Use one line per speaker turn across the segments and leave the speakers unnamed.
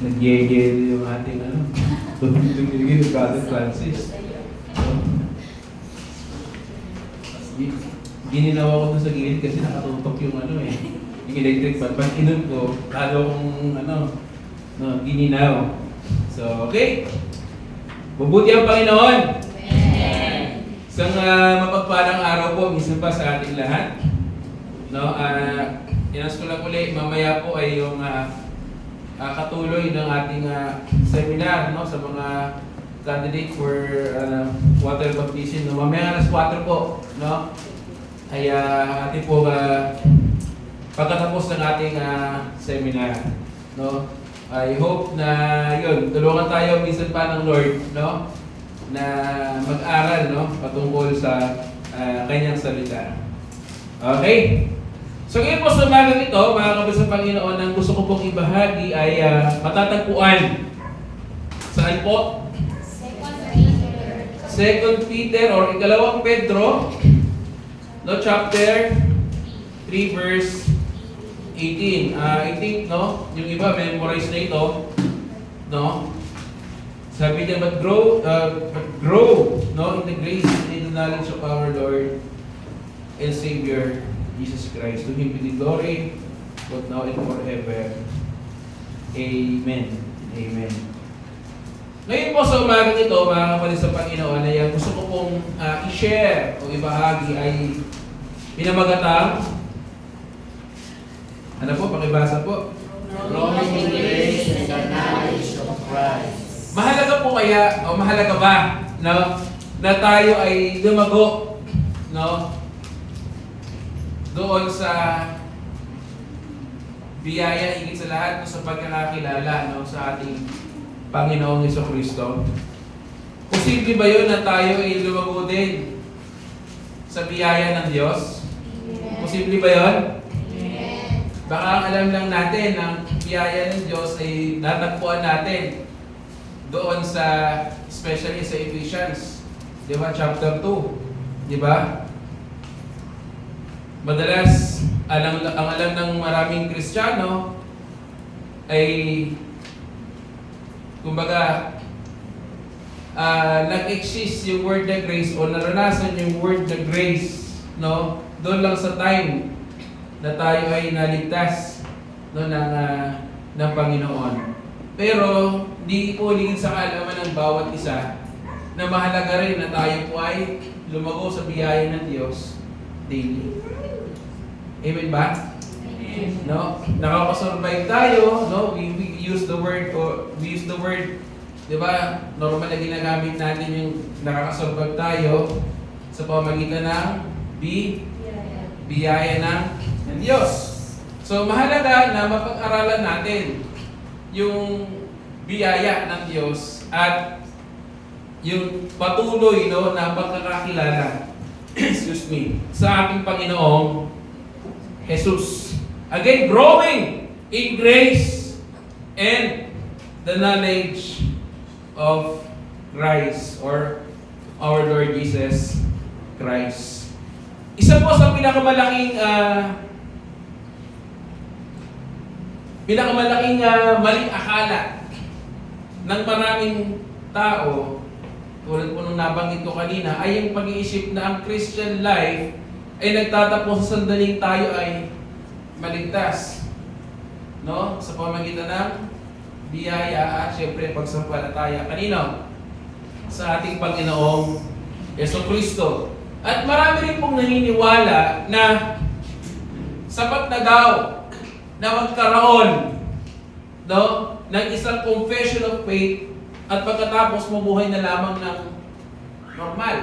Nag-yegel yung ating tumigil yung Brother Francis. Gininawa ko doon sa gilid kasi nakatutok yung yung electric fan. Pag inom ko, lalo kong gininaw. So, okay. Mabuti ang Panginoon. Isang mapagpalang araw po, minsan pa sa ating lahat. Inas ko lang ulit, mamaya po ay yung katuloy ng ating seminar sa mga candidate for water baptism. Mamaya alas 4 po, ay ating po pagkatapos ng ating seminar. I hope na yun, tulungan tayo minsan pa ng Lord, na mag-aral patungkol sa kanyang salita. Okay? So ngayon po sa umagang ito, mga kapatid sa Panginoon, ang gusto ko pong ibahagi ay matatagpuan. Saan po? 2 Peter or ikalawang Pedro, chapter 3 verse 18. I think, yung iba memorize na ito, Sabi niya, but grow, in the grace and in the knowledge of our Lord and Savior, Jesus Christ. To Him be the glory, both now and forever. Amen. Amen. Ngayon po sa umagang ito, mga kapatid sa Panginoon, ay gusto ko pong i-share o ibahagi ay pinamagatang. Ano po? Pakibasa po.
Growing in grace and the knowledge of Christ.
Mahalaga po kaya, o mahalaga ba, na tayo ay lumago, doon sa biyaya, higit sa lahat, sa pagkakakilala, sa ating Panginoong Jesucristo? Posible ba yun na tayo ay lumago din sa biyaya ng Diyos?
Amen.
Posible ba yun?
Amen.
Baka alam lang natin ang biyaya ng Diyos ay natagpuan natin doon sa, especially sa Ephesians, di ba, chapter 2, di ba? Madalas, ang alam ng maraming Kristiyano ay, kumbaga, nag-exist yung word na grace o naranasan yung word na grace, doon lang sa time na tayo ay naligtas ng Panginoon. Pero, di po ligid sa kaalaman ng bawat isa na mahalaga rin na tayo po ay lumago sa biyaya ng Diyos daily. Amen ba?
Amen.
Nakakasurvive tayo, we use the word, di ba? Normal na ginagamit natin yung nakakasurvive tayo sa pamamagitan ng biyaya ng Diyos. So, mahalaga na mapag-aralan natin yung biyaya ng Diyos at yung patuloy na pagkakakilala excuse me, sa ating Panginoong Jesus. Again, growing in grace and the knowledge of Christ or our Lord Jesus Christ. Isa po sa pinakamalaking maling akala ng maraming tao, tulad po nung nabanggit ko kanina, ay yung pag-iisip na ang Christian life ay nagtatapos sa sandaling tayo ay maligtas. Sa pamamagitan ng biyaya at syempre pagsampalataya. Kanino? Sa ating Panginoong Jesucristo. At marami rin pong naniniwala na sapat na daw na magkaroon ng isang confession of faith at pagkatapos mabuhay na lamang ng normal.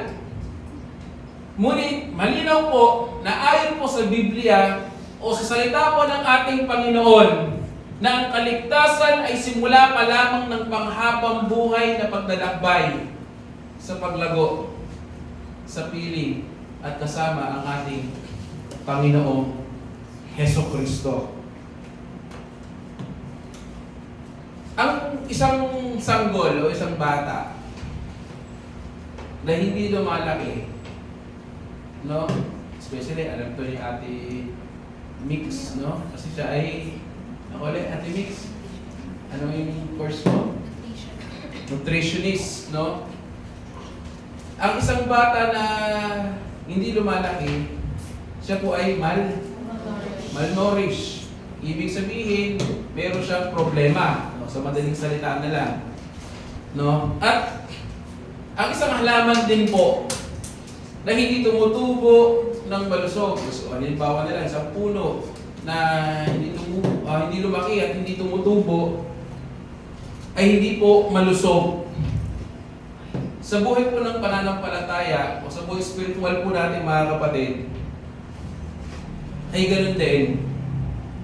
Ngunit malinaw po na ayon po sa Biblia o sa salita po ng ating Panginoon na ang kaligtasan ay simula pa lamang ng panghabang buhay na paglalakbay sa paglago, sa piling at kasama ang ating Panginoong Jesucristo. Ang isang sanggol o isang bata na hindi lumalaki, especially alam to ni Ate Mix, kasi siya ay, Ate Mix, Ano yung course mo? Nutritionist, no? Ang isang bata na hindi lumalaki, siya po ay malnourished. Ibig sabihin, meron siyang problema. No? Sa madaling salita na lang. No? At ang isang halaman din po na hindi tumutubo ng malusog. So, halimbawa na lang, isang puno na hindi lumaki at hindi tumutubo ay hindi po malusog. Sa buhay po ng pananampalataya o sa buhay spiritual po natin mga kapatid, ay ganun din.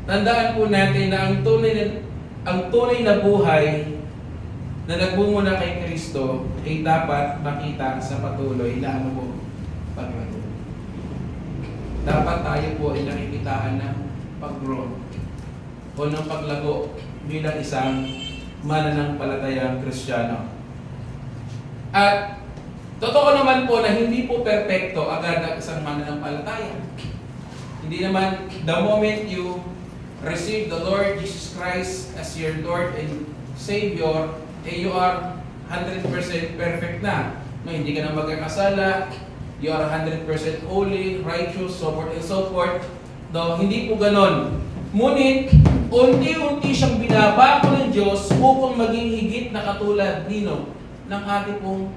Tandaan po natin na ang tunay na buhay na nagbungo na kay Kristo ay dapat makita sa patuloy na paglago. Dapat tayo po ay nakikitaan ng pag-grow o ng paglago bilang isang mananampalatayang Kristiyano. At totoo naman po na hindi po perpekto agad ang isang mananampalataya. Hindi naman the moment you receive the Lord Jesus Christ as your Lord and Savior, you are 100% perfect na. No, hindi ka na magkakasala, you are 100% holy, righteous, so forth and so forth. No, hindi po ganon. Ngunit, unti-unti siyang binabako ng Diyos upang maging higit na katulad ng ating pong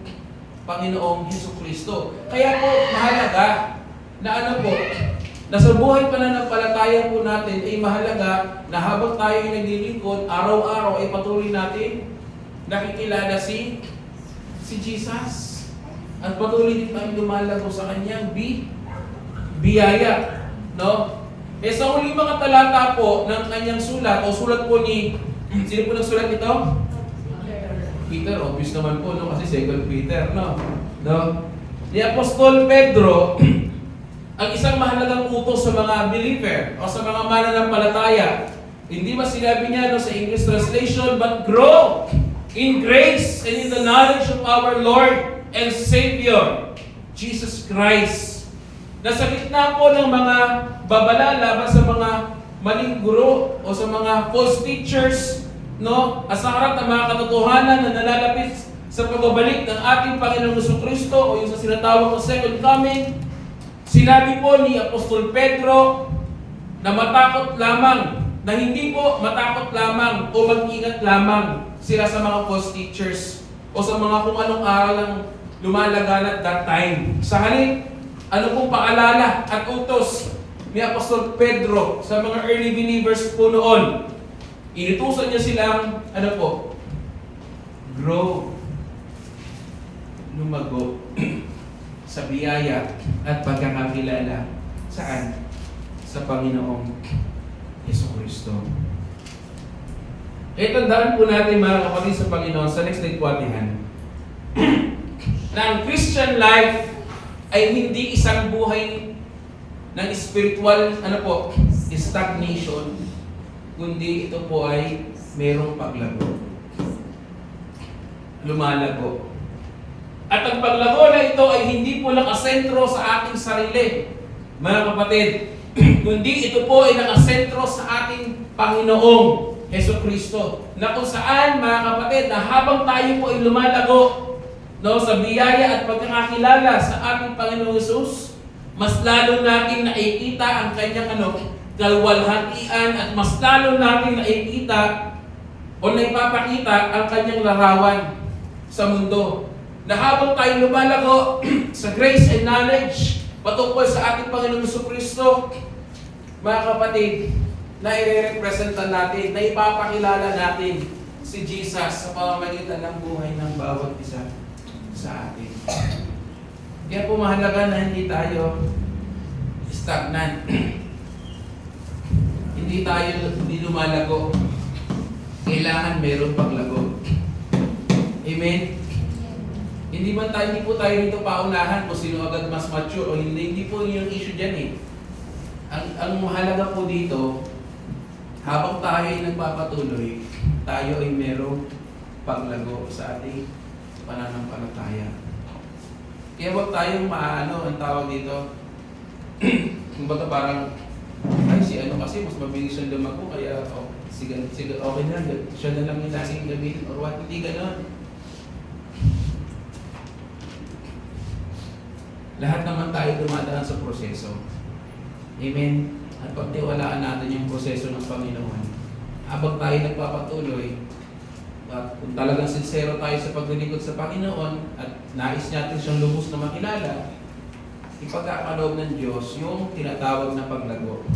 Panginoong Hesukristo. Kaya po, mahalaga na na sa buhay pananampalataya po natin ay mahalaga na habang tayo ay naglilingkod, araw-araw ay patuloy natin nakikilala si Jesus. At patuloy din tayong lumalago sa kanyang biyaya. No? Sa huling mga talata po ng kanyang sulat, o sulat po ni, sino po nagsulat ito? Peter, obvious naman po, no? Kasi 2 Peter, no? Ni Apostol Pedro, ang isang mahalagang utos sa mga believer o sa mga mananampalataya. Hindi ba sinabi niya sa English translation, but grow in grace and in the knowledge of our Lord and Savior, Jesus Christ. Nasa gitna po ng mga babala laban sa mga maling guro o sa mga false teachers, no? At sa harap ng mga katotohanan na nalalapit sa pagbabalik ng ating Panginoong Jesucristo o yung sa sinatawag ng second coming, sinabi po ni Apostol Pedro na matakot lamang, na hindi po matakot lamang o mag-ingat lamang sila sa mga false teachers o sa mga kung anong aral ang lumalaganat that time. Sa halip, ano pong paalala at utos ni Apostol Pedro sa mga early believers po noon? Inutusan niya silang, grow, lumago sa biyaya at pagkakakilala. Saan? Sa Panginoong Jesucristo. Tandaan po natin mga kapatid sa Panginoon sa next day kwatihan na ang Christian life ay hindi isang buhay ng spiritual stagnation, kundi ito po ay mayroong paglago. Lumalago. At ang paglago na ito ay hindi po nakasentro sa ating sarili, mga kapatid, kundi ito po ay nakasentro sa ating Panginoong Jesucristo, na kung saan, mga kapatid, na habang tayo po ay lumalago sa biyaya at pagkakakilala sa ating Panginoong Jesus, mas lalo natin nakikita ang kanyang kalwalhatian at mas lalo natin nakikita o naipapakita ang kanyang larawan sa mundo. Na habang tayo lumalago sa grace and knowledge patungkol sa ating Panginoong Jesucristo, mga kapatid, na i-representa natin, na ipapakilala natin si Jesus sa pamamagitan ng buhay ng bawat isa sa atin. Kaya po mahalaga na hindi tayo stagnant. Hindi lumalago. Kailangan meron paglago. Amen? Hindi po tayo dito paunahan kung sino agad mas mature o hindi. Hindi po yung issue dyan eh. Ang mahalaga po dito, habang tayo ay nagpapatuloy, tayo ay merong paglago sa ating pananampalataya. Kaya wag tayong ang tawag dito, kumbaga parang, ay si kasi mas mabilis ang lumago, kaya sige, okay na, siya na lang yung laging gamitin or what, hindi ganon. Lahat naman tayo dumadaan sa proseso. Amen? At pagtiwalaan natin yung proseso ng Panginoon. Habang tayo nagpapatuloy, at kung talagang sincero tayo sa paglilingkod sa Panginoon at nais natin siyang lubos na makilala, ipagkakaloob ng Diyos yung tinatawag na paglago.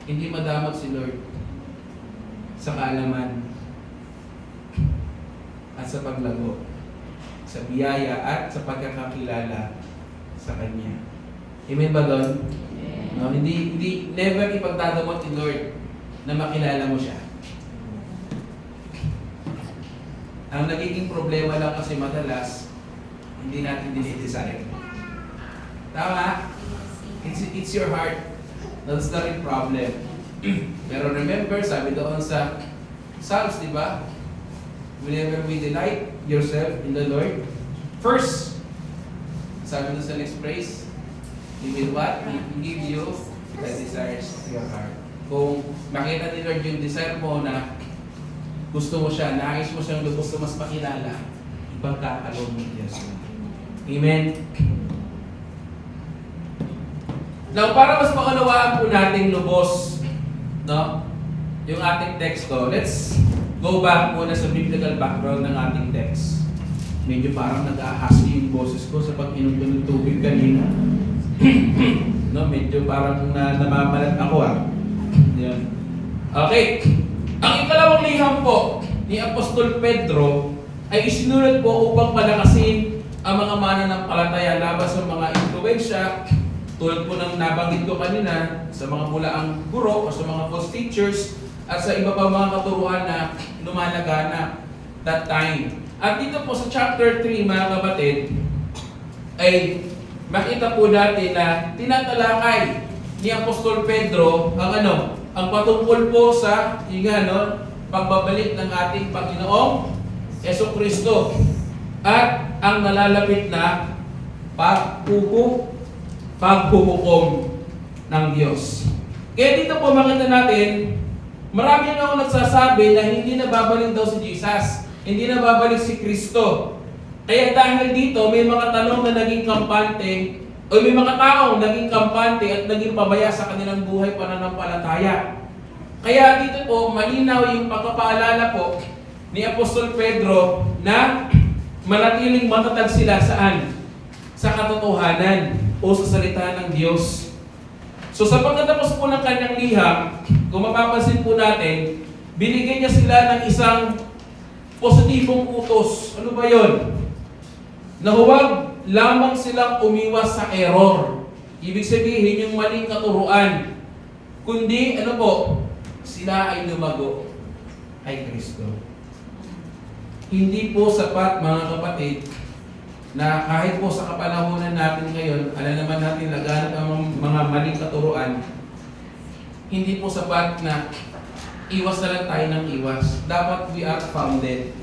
Hindi madamot si Lord sa kaalaman at sa paglago, sa biyaya at sa pagkakakilala sa Kanya. Amen ba doon? No, hindi never ipagdadamot ni Lord na makilala mo siya. Ang nagiging problema lang kasi madalas, hindi natin dinidesire. Tama? It's your heart. That's the real problem. Pero remember, sabi doon sa Psalms, di ba? Whenever we delight yourself in the Lord, first, sabi doon sa next phrase, He will what? He will give you the desires of your heart. Kung makita ni Lord yung desire mo na gusto mo siya, nais mo siyang gusto mas makilala, ipagkakaloob mo Diyos. Amen? Now, para mas maunawaan po nating lubos, no, yung ating teksto, let's go back muna sa biblical background ng ating text. Medyo parang nag-ahasli yung boses ko sa pag-inom ko ng tubig kanina. No, medyo parang namamalat ako Yan. Okay. Ang ikalawang liham po ni Apostol Pedro ay isinulat po upang palakasin ang mga mananampalataya laban sa mga impluwensya tulad po ng nabanggit ko kanina sa mga bulaang guro o sa mga false teachers at sa iba pa mga katuruan na lumalagana that time. At dito po sa chapter 3 mga kapatid ay makita po natin na tinatalakay ni Apostol Pedro ang patungkol po sa pagbabalik ng ating Panginoong Jesucristo at ang nalalapit na paghuhukom ng Diyos. Kaya dito po makita natin, marami na nagsasabi na hindi na babalik daw si Jesus, hindi na babalik si Kristo. Kaya dahil dito, may mga tanong na naging kampante o may mga taong naging kampante at naging pabaya sa kanilang buhay pananampalataya. Kaya dito po, malinaw yung pagpapaalala po ni Apostol Pedro na manatiling matatag sila saan? Sa katotohanan o sa salita ng Diyos. So sa pagkatapos po ng kanyang liham, kung mapapansin po natin, binigyan niya sila ng isang positibong utos. Ano ba yon? Na huwag lamang silang umiwas sa error. Ibig sabihin yung maling katuruan. Kundi, sila ay lumago kay Kristo. Hindi po sapat mga kapatid na kahit po sa kapanahunan natin ngayon, alam naman natin laganap ang mga maling katuruan, hindi po sapat na iwas na lang tayo ng iwas. Dapat we are founded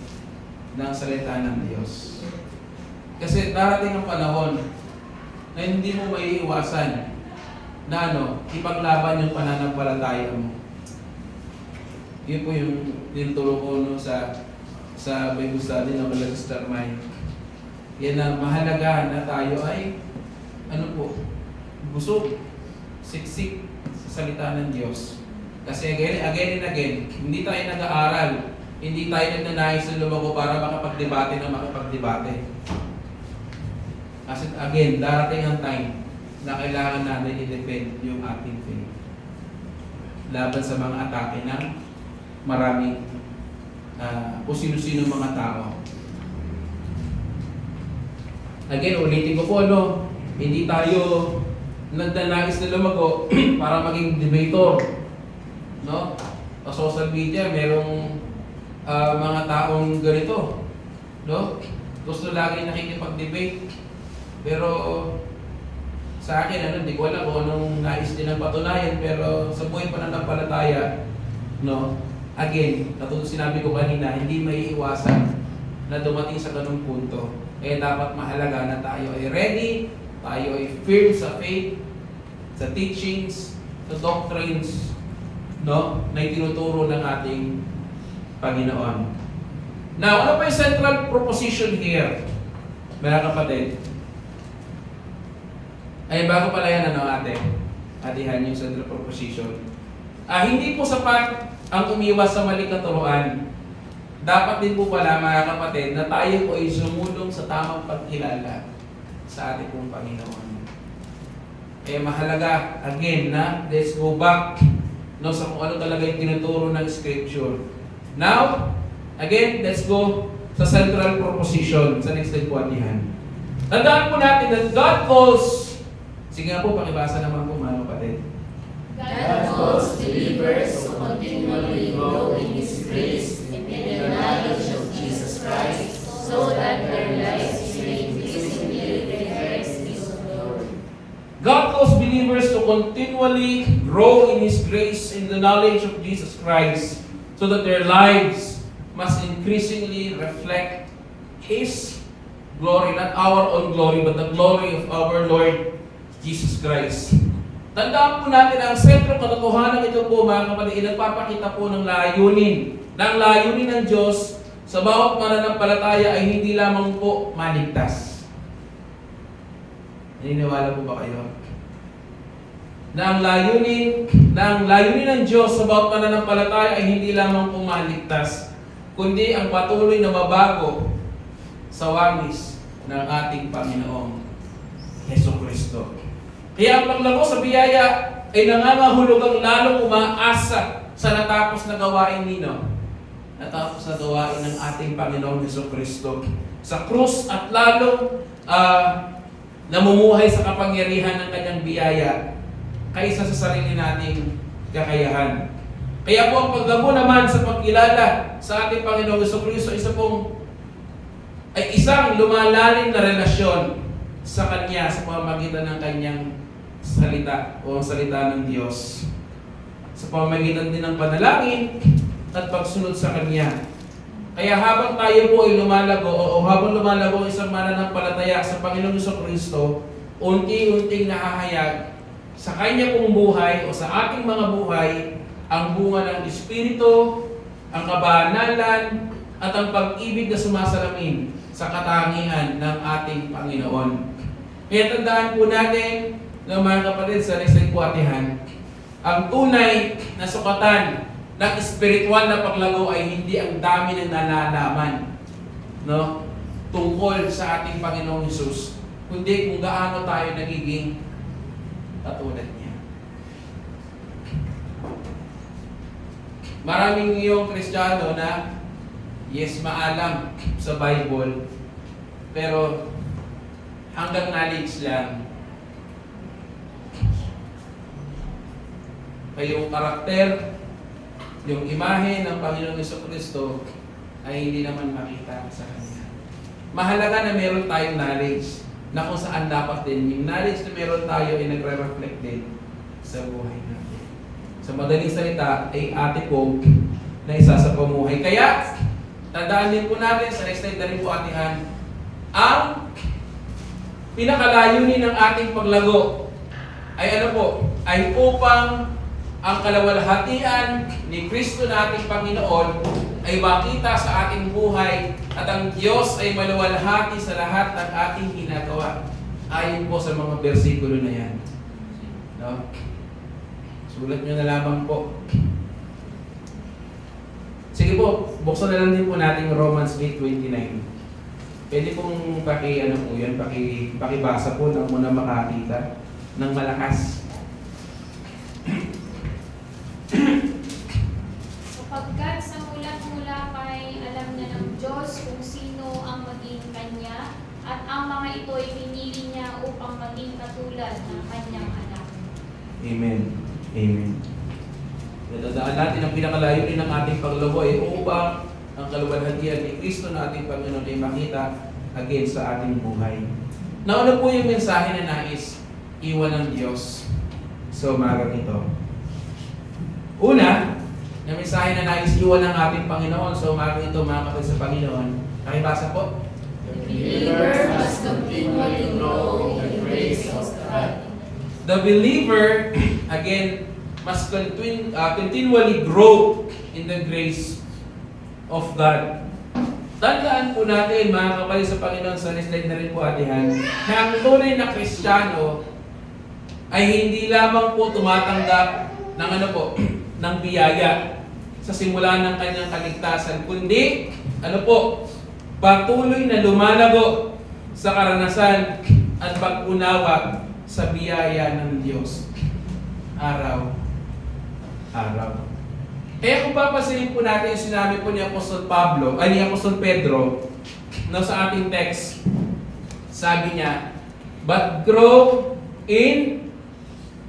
ng salita ng Diyos. Kasi darating ang panahon na hindi mo maiiwasan na ipaglaban yung pananampalataya mo. Yun po yung tinuturo ko sa Bible study ng Sister May. Yan na mahalaga na tayo ay busog, siksik sa salita ng Diyos. Kasi again and again, hindi tayo nag-aaral, hindi tayo nagnanais na lumago para makapagdebate na makapagdebate. Kasi again, darating ang time na kailangan natin i-defend yung ating faith laban sa mga atake ng maraming o sino-sino mga tao. Again, ulitin ko po, hindi tayo nagnanais na lumago para maging debator. No? Sa social media, merong mga taong ganito. No? Gusto lagi nakikipag-debate. Pero sa akin, hindi ko alam kung anong nais nilang patunayan, pero sa buhay pananampalataya, again, katulad sinabi ko kanina, hindi maiiwasan na dumating sa ganung punto. Kaya dapat mahalaga na tayo ay ready, tayo ay firm sa faith, sa teachings, sa doctrines, no, na itinuturo ng ating Panginoon. Now, ano pa yung central proposition here, mga kapatid? Ay, bago pala yan, atihan yung central proposition. Hindi po sapat ang umiwas sa maling katuruan. Dapat din po pala, mga kapatid, na tayo po ay sumulong sa tamang pagkilala sa ating pong Panginoon. Mahalaga, again, na let's go back, no, sa kung ano talaga yung tinuturo ng Scripture. Now, again, let's go sa central proposition sa next slide po, atihan. Tandaan po natin that God calls, sige nga po, pakibasa naman po, mga kapatid.
God calls believers to continually grow in His grace and in the knowledge of Jesus Christ, so that their lives may increasingly reflect His glory.
God calls believers to continually grow in His grace in the knowledge of Jesus Christ, so that their lives must increasingly reflect His glory, not our own glory, but the glory of our Lord Jesus Christ. Tandaan po natin ang sentro katotohanan ito po, mga kapatid, nagpapakita po ng layunin ng Diyos sa bawat mananampalataya ay hindi lamang po maligtas. Naniniwala po ba kayo? Na ang layunin ng Diyos sa bawat mananampalataya ay hindi lamang po maligtas, kundi ang patuloy na mabago sa wangis ng ating Panginoong Jesucristo. Kaya ang paglago sa biyaya ay nangangahulugang lalong umaasa sa natapos na gawain nino. Natapos na gawain ng ating Panginoong Jesucristo sa krus at lalong namumuhay sa kapangyarihan ng kanyang biyaya kaysa sa sarili nating kakayahan. Kaya po ang paglabo naman sa pagkilala sa ating Panginoong Jesucristo ay isang lumalalim na relasyon sa Kanya sa pamamagitan ng Kanyang salita o ang salita ng Diyos. Sa pamamagitan din ng panalangin at pagsunod sa Kanya. Kaya habang tayo po ay lumalago o habang lumalago ang isang mananampalataya sa Panginoong Jesucristo, unti-unting nahahayag sa Kanya pong buhay o sa ating mga buhay ang bunga ng Espiritu, ang kabanalan, at ang pag-ibig na sumasalamin sa katangian ng ating Panginoon. Kaya tandaan po natin, mga kapatid, sa next slide po, atihan, ang tunay na sukatan ng espiritual na paglago ay hindi ang dami ng nalalaman, no, tungkol sa ating Panginoong Hesus, kundi kung gaano tayo nagiging katulad niya. Maraming yung Kristiyano na yes, maalam sa Bible, pero hanggang knowledge lang. Kaya yung karakter, yung imahe ng Panginoong Jesucristo ay hindi naman makita sa Kanya. Mahalaga na meron tayong knowledge na kung saan dapat din. Yung knowledge na meron tayo ay nagre-reflect din sa buhay natin. Sa madaling salita ay ate po na isa sa pamuhay. Kaya, tandaan din po natin, sa next slide na rin po atihan, ang pinakalayunin ng ating paglago ay ano po? Ay upang ang kalawalhatian ni Kristo na ating Panginoon ay makita sa ating buhay at ang Diyos ay maluwalhati sa lahat ng ating ginagawa. Ayon po sa mga bersikulo na yan. No? Sulat nyo na lamang po. Sige po, buksan na lang din po natin Romans 8:29. Pwede pong pakibasa po nang muna makakita ng malakas.
Sapagkat sa mula kay alam na ng Diyos kung sino ang maging Kanya at ang mga ito ay pinili Niya upang maging katulad ng Kanyang anak.
Amen. Amen. Natandaan natin ang pinakalayunin ng ating paglago ay upang ang kaluwalhatian ni Kristo na ating Panginoon ay makita again sa ating buhay. Nauna po yung mensahe na nais iwan ng Diyos sa umagang ito. Una, na mensahe na nais iwan ng ating Panginoon sa umagang ito, mga kapatid sa Panginoon. Nakibasa po?
The believer must continually grow in the grace of God.
The believer, again, must continually grow in the grace of God. Tandaan po natin, mga kapatid sa Panginoon, sa slide na rin po atihan, na ang tunay na Kristiyano ay hindi lamang po tumatanggap ng ng biyaya sa simula ng kanyang kaligtasan, kundi patuloy na lumalago sa karanasan at pag-unawa sa biyaya ng Diyos araw-araw. Kaya kung papasilin po natin yung sinabi po ni Apostol Pedro sa ating text, sabi niya, but grow in,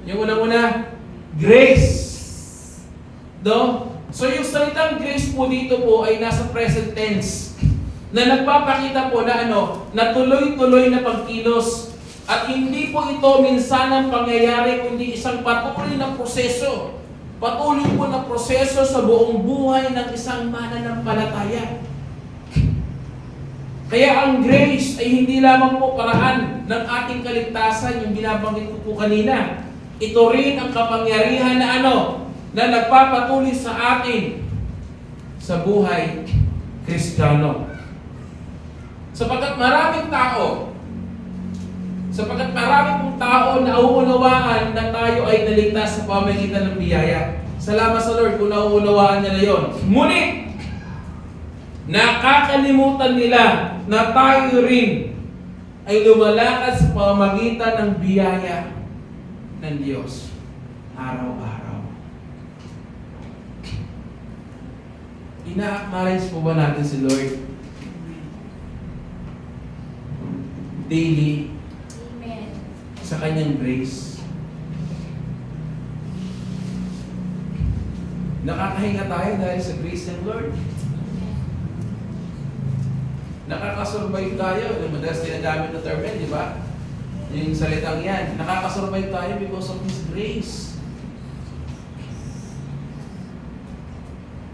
yung unang-una, grace. So yung salitang grace po dito po ay nasa present tense na nagpapakita po na na tuloy-tuloy na pagkilos at hindi po ito minsanang pangyayari kundi isang patuloy na proseso. Patuloy po na proseso sa buong buhay ng isang mananampalataya. Kaya ang grace ay hindi lamang po paraan ng ating kaligtasan, yung binabanggit ko po kanina. Ito rin ang kapangyarihan na na nagpapatuloy sa atin sa buhay Kristiyano. Sapagkat maraming pong tao na nauunawaan na tayo ay naligtas sa pamamagitan ng biyaya. Salamat sa Lord kung nauunawaan nila yon. Ngunit, nakakalimutan nila na tayo rin ay lumalakad sa pamamagitan ng biyaya ng Diyos araw-araw. Ina-acknowledge po ba natin si Lord daily sa kanyang grace? Nakakahinga tayo dahil sa grace ng Lord. Nakakasurvive tayo. Madalas tinagamit na term yan, di ba? Yung salitang yan. Nakakasurvive tayo because of His grace.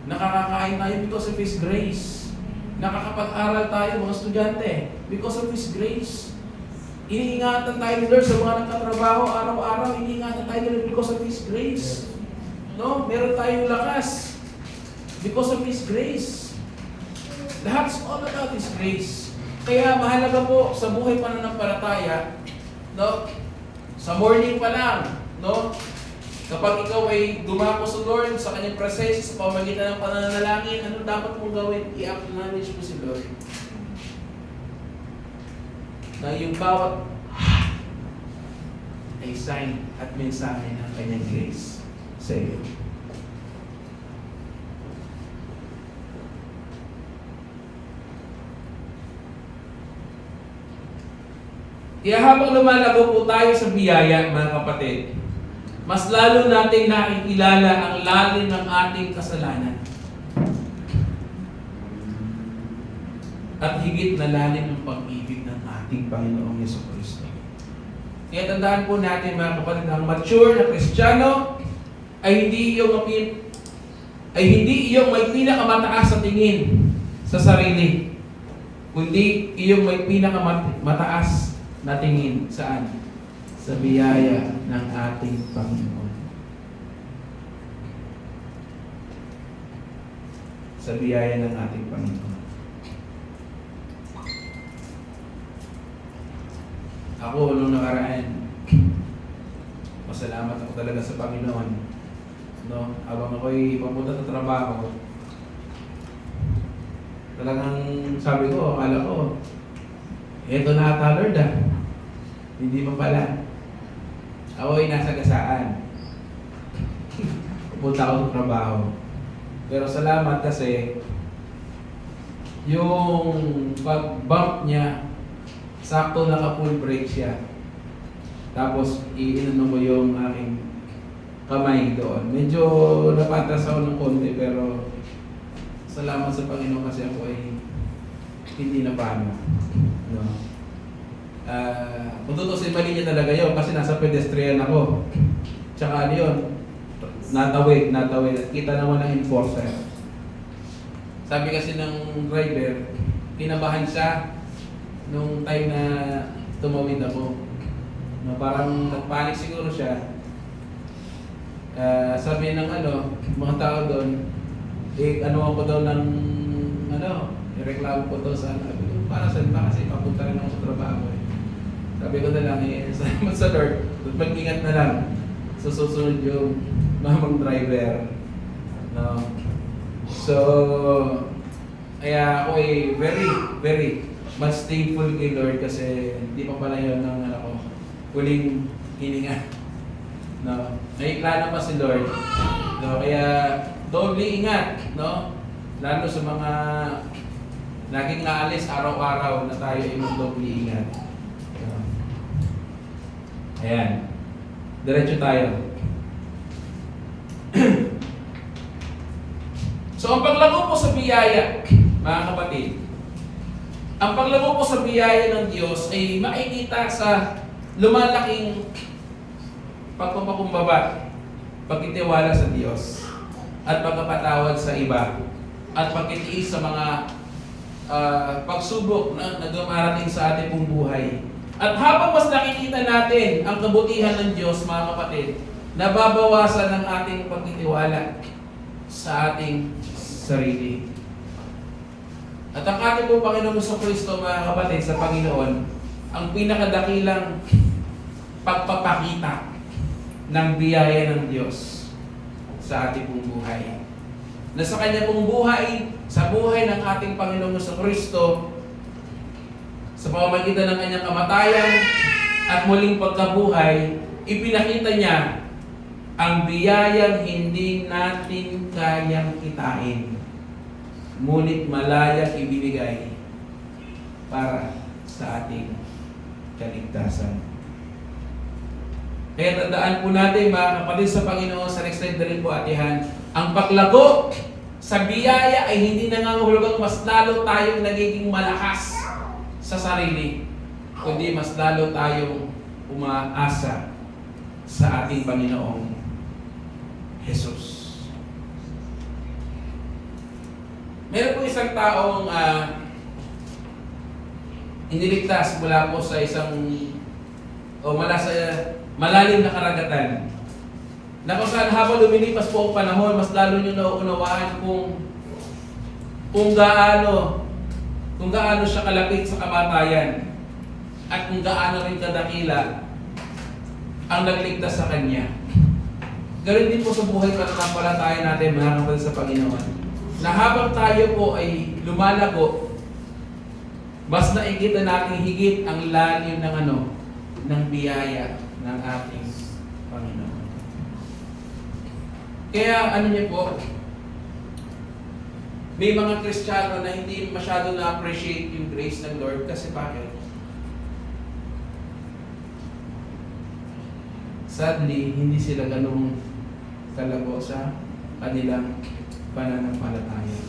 Nakakakain tayo because of His grace. Nakakapag-aral tayo, mga estudyante, because of His grace. Iniingatan tayo ni Lord sa mga nagtatrabaho araw-araw, iniingatan tayo ni Lord because of His grace. Meron tayong lakas because of His grace. That's all about His grace. Kaya mahalaga po sa buhay pananampalataya, sa morning pa lang, kapag ikaw ay dumako sa Lord, sa kanyang presensya, sa pamamagitan ng pananalangin, anong dapat mong gawin? I-acknowledge mo si Lord. Na yung bawat ay sign at mensahe ng kanyang grace sa iyo. Kaya habang lumalago po tayo sa biyaya, mga kapatid, mas lalo nating nakikilala ang lalim ng ating kasalanan. At higit na lalim ng pag-ibig ng ating Panginoong Jesucristo. Kaya tandaan po natin, mga kapatid, ang mature na Kristiyano ay hindi iyong may pinakamataas sa tingin sa sarili, kundi iyong may pinakamataas na tingin saan? Sa biyaya ng ating Panginoon. Sa biyaya ng ating Panginoon. Ako, nung nakaraan, pasalamat ako talaga sa Panginoon. Habang ako'y papunta sa trabaho, talagang sabi ko, akala ko, eto na ata Lord Hindi pa pala. Ako ay nasa gasaan. Pupunta ako sa trabaho. Pero salamat kasi yung pag-bump niya, sakto naka-full brake siya. Tapos iinano mo yung aking kamay doon. Medyo napatas ako ng konti pero salamat sa Panginoon kasi ako ay hindi na paano. Kung tutusin mali niya talaga yun kasi nasa pedestrian ako. Tsaka yun, natawid. At kita naman ng enforcer. Sabi kasi ng driver, kinabahan siya nung time na tumawid ako. Parang nagpanik siguro siya. Sabi ng mga tao doon, ano ko daw ng, ireklamo ko daw sa para saan ba kasi papunta rin ako sa trabaho eh. Sabi ko na lang, salamat sa Lord, mag-ingat na lang sa susunod yung mamang driver. No? So, kaya ako very, very much thankful kay Lord kasi hindi pa pala yun ng huling hininga. No? May plano pa si Lord. No? Kaya doble ingat, no? Lalo sa mga laging naalis araw-araw na tayo ay mag-doble ingat. No? Ayan. Diretso tayo. So, ang paglago po sa biyaya, mga kapatid, ang paglago po sa biyaya ng Diyos ay makikita sa lumalaking pagpapakumbaba, pagtitiwala sa Diyos, at pagkapatawad sa iba, at pagtitiis sa mga pagsubok na dumarating sa ating pong buhay. At habang mas nakikita natin ang kabutihan ng Diyos, mga kapatid, nababawasan ang ating pagtitiwala sa ating sarili. At ang ating pong Panginoon sa Kristo, mga kapatid, sa Panginoon, ang pinakadakilang pagpapakita ng biyaya ng Diyos sa ating pong buhay. Na sa Kanya pong buhay, sa buhay ng ating Panginoon sa Kristo, sa pamamagitan ng Kanyang kamatayan at muling pagkabuhay, ipinakita Niya ang biyayang hindi natin kayang kitain, ngunit malayang ibinigay para sa ating kaligtasan. Kaya tandaan po natin, mga kapatid sa Panginoon, sa next slide na rin po atihan, ang paglago sa biyaya ay hindi nangangahulugang mas lalo tayong nagiging malakas sa sarili, kundi mas lalo tayong umaasa sa ating Panginoong Jesus. Meron po isang taong iniligtas mula po sa malalim na karagatan. Na kung saan habang lumilipas po ang panahon, mas lalo nyo nauunawaan kung gaano siya kalapit sa kamatayan at kung gaano rin kadakila ang nagligtas sa Kanya. Ganoon din po sa buhay pananampalataya natin, mga kapatid sa Panginoon, na habang tayo po ay lumalago, mas nakikita natin higit ang lalim ng biyaya ng ating Panginoon. Kaya niyo po, may mga Kristiyano na hindi masyado na-appreciate yung grace ng Lord kasi bakit? Sadly, hindi sila ganung kalago sa kanilang pananampalataya.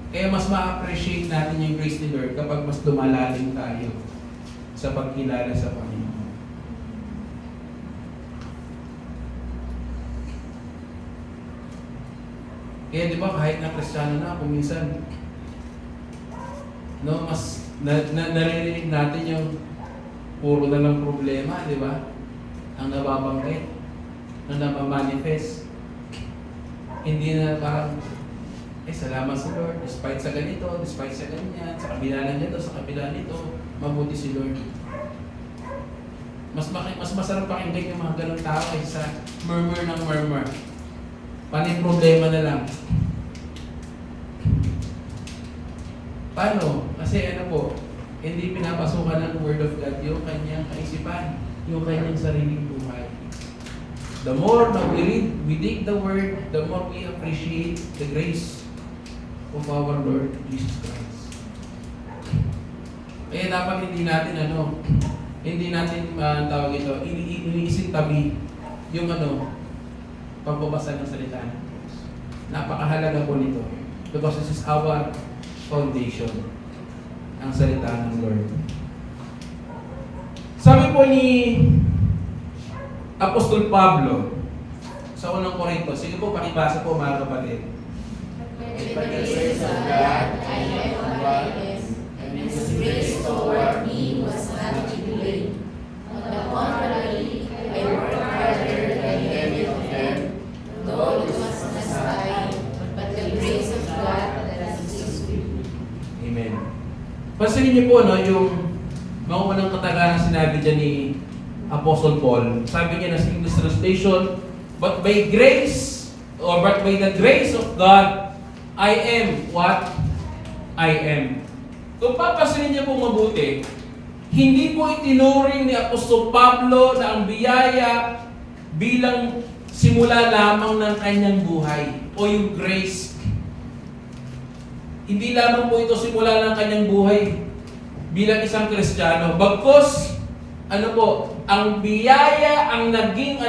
Kaya mas ma-appreciate natin yung grace ni Lord kapag mas lumalalim tayo sa pagkilala sa Panginoon. Kaya di ba kahit na Kristiyano na, kung minsan mas naririnig natin yung puro na lang problema, di ba? Ang nababanggit, ang nabamanifest. Hindi na parang, salamat sa Lord, despite sa ganito, despite sa ganyan, sa kabila na nito, sa kabila nito, mabuti si Lord. Mas masarap pakinggan yung mga ganong tao kaysa sa murmur ng murmur. Paano problema na lang? Paano? Kasi hindi pinapasukan ng Word of God yung kanyang kaisipan, yung kanyang sariling buhay. The more na we read, we dig the Word, the more we appreciate the grace of our Lord Jesus Christ. Kaya dapat hindi natin tawag ito, iniisip tabi yung pagbabasa ng salita ng Diyos. Napakahalaga po nito because this is our foundation, ang salita ng Lord. Sabi po ni Apostol Pablo sa unang Korinto, sige po, pakibasa po mga kapatid.
Praise of God, I am unrighteous, and His grace toward me was not too late. On the contrary, I worked harder than any
Pansinin niyo po, no, yung mga unang katagang sinabi dyan ni Apostle Paul. Sabi niya na sa English translation, but by grace, or but by the grace of God, I am what I am. Kung papansinin niyo po mabuti, hindi po itinuring ni Apostol Pablo na ang biyaya bilang simula lamang ng kanyang buhay o yung grace. Hindi lamang po ito simula ng kanyang buhay bilang isang Kristiyano. Bagkus, ang biyaya ang naging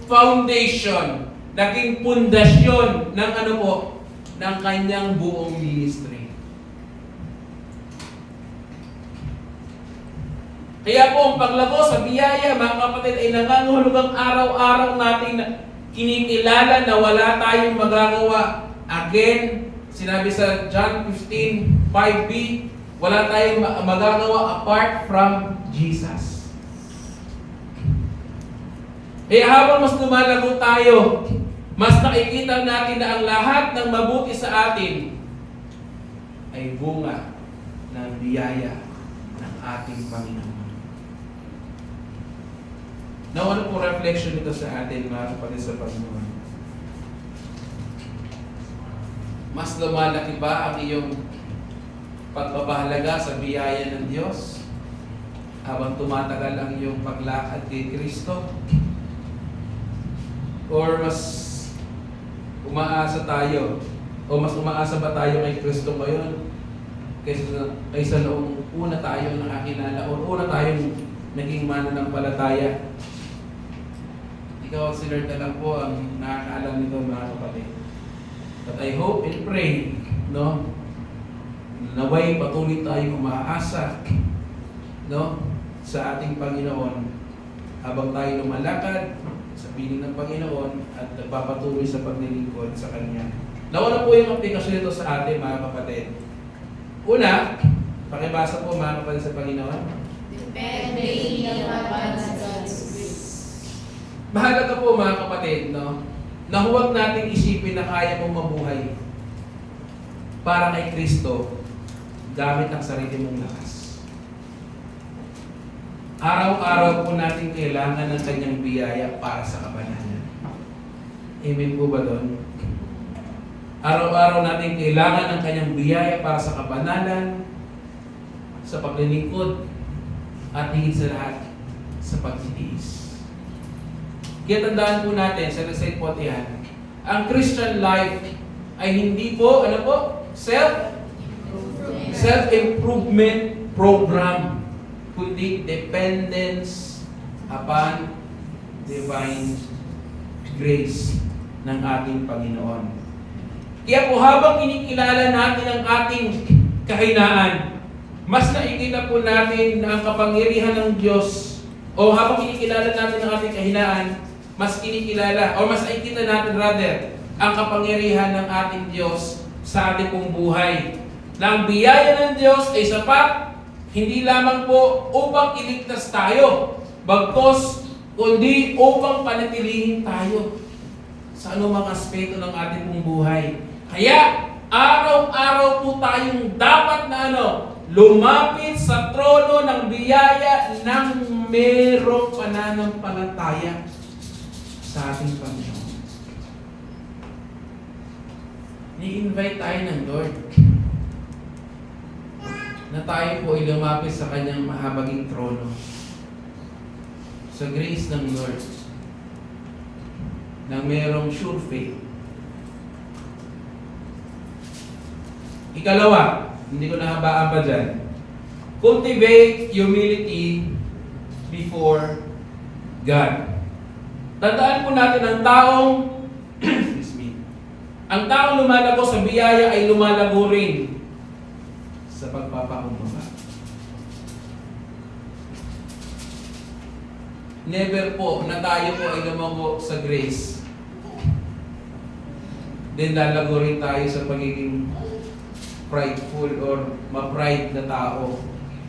foundation, naging pundasyon ng ng kanyang buong ministry. Kaya po ang paglago sa biyaya, mga kapatid, ay nangangahulugang araw-araw natin kinikilala na wala tayong magagawa. Again, sinabi sa John 15:5b, wala tayong magagawa apart from Jesus. Kaya habang mas lumalago tayo, mas nakikita natin na ang lahat ng mabuti sa atin ay bunga ng biyaya ng ating Panginoon. Now, ano po reflection nito sa atin, mga kapatid sa Panginoon? Mas lumalaki ba ang iyong pagpapahalaga sa biyaya ng Diyos habang tumatagal ang iyong paglakad kay Kristo? Or mas umaasa tayo, o mas umaasa ba tayo kay Kristo ngayon kaysa noong una tayo nakakilala o una tayong naging mananampalataya? Ikaw, si Lord na lang po ang nakakaalam nito, mga kapatid. But I hope and pray, no, naway patuloy tayong umaasa, no, sa ating Panginoon habang tayo lumalakad sa piling ng Panginoon at nagpapatuloy sa paglilingkod sa Kanya. Nawala po yung aplikasyon nito sa atin, mga kapatid. Una, pakibasa po, mga kapatid sa Panginoon.
Depending upon God's grace.
Mahalaga po, mga kapatid, no, na huwag nating isipin na kaya mong mabuhay para kay Kristo gamit ang sarili mong lakas. Araw-araw po natin kailangan ng Kanyang biyaya para sa kabanalan. Amen po ba doon? Araw-araw natin kailangan ng Kanyang biyaya para sa kabanalan, sa paglilingkod, at higit sa lahat, sa pagtitiis. Kaya tandaan po natin, sa recite po yan, ang Christian life ay hindi po, self-improvement program, kundi dependence upon divine grace ng ating Panginoon. Kaya po habang kinikilala natin ang ating kahinaan, mas nakikita po natin na ang kapangyarihan ng Diyos, o habang kinikilala natin ang ating kahinaan, mas kinikilala, o mas nakikita natin ang kapangyarihan ng ating Diyos sa ating pong buhay. Na ang biyaya ng Diyos ay sapat, hindi lamang po upang iligtas tayo, bagkus kundi upang panatilihin tayo sa anumang aspeto ng ating pong buhay. Kaya, araw-araw po tayong dapat na lumapit sa trono ng biyaya ng merong pananampalataya sa ating Panginoon. Ni-invite tayo ng Lord na tayo po ay lumapit sa Kanyang mahabaging trono. Sa grace ng Lord, na merong sure faith. Ikalawa, hindi ko nahabaan pa dyan. Cultivate humility before God. Tandaan po natin ang taong ang taong lumalago sa biyaya ay lumalago rin sa pagpapakumbaba. Never po na tayo po ay lumago sa grace. Then lalago rin tayo sa pagiging prideful or ma-pride na tao.